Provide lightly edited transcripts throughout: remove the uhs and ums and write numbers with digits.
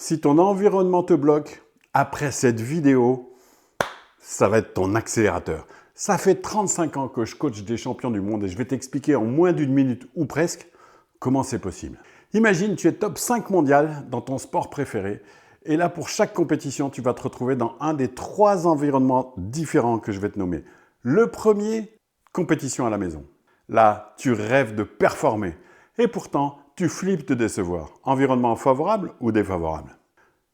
Si ton environnement te bloque, après cette vidéo, ça va être ton accélérateur. Ça fait 35 ans que je coach des champions du monde et je vais t'expliquer en moins d'une minute ou presque comment c'est possible. Imagine, tu es top 5 mondial dans ton sport préféré et là, pour chaque compétition, tu vas te retrouver dans un des 3 environnements différents que je vais te nommer. Le premier, compétition à la maison. Là, tu rêves de performer et pourtant, tu flippes de décevoir. Environnement favorable ou défavorable?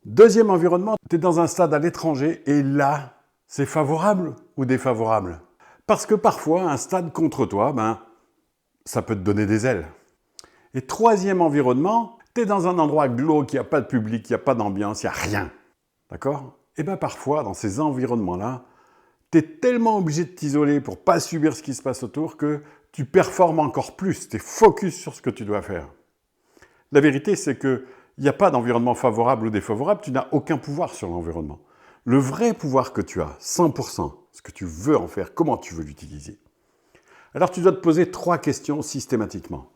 Deuxième environnement, tu es dans un stade à l'étranger et là, c'est favorable ou défavorable? Parce que parfois, un stade contre toi, ça peut te donner des ailes. Et troisième environnement, tu es dans un endroit glauque, il n'y a pas de public, il n'y a pas d'ambiance, il n'y a rien. D'accord? Et parfois, dans ces environnements-là, tu es tellement obligé de t'isoler pour ne pas subir ce qui se passe autour que tu performes encore plus, tu es focus sur ce que tu dois faire. La vérité, c'est qu'il n'y a pas d'environnement favorable ou défavorable, tu n'as aucun pouvoir sur l'environnement. Le vrai pouvoir que tu as, 100%, ce que tu veux en faire, comment tu veux l'utiliser. Alors tu dois te poser 3 questions systématiquement.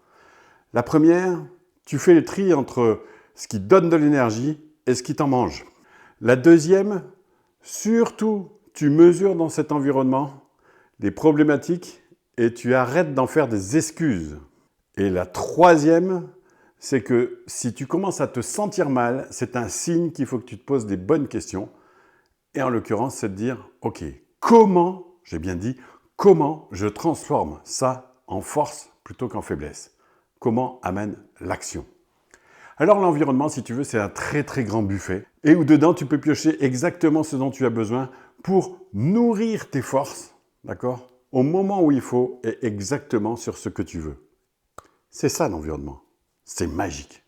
La première, tu fais le tri entre ce qui donne de l'énergie et ce qui t'en mange. La deuxième, surtout, tu mesures dans cet environnement les problématiques et tu arrêtes d'en faire des excuses. Et la troisième, c'est que si tu commences à te sentir mal, c'est un signe qu'il faut que tu te poses des bonnes questions. Et en l'occurrence, c'est de dire, ok, comment, j'ai bien dit, comment je transforme ça en force plutôt qu'en faiblesse? Comment amène l'action? Alors l'environnement, si tu veux, c'est un très très grand buffet et où dedans tu peux piocher exactement ce dont tu as besoin pour nourrir tes forces, d'accord? Au moment où il faut et exactement sur ce que tu veux. C'est ça l'environnement. C'est magique.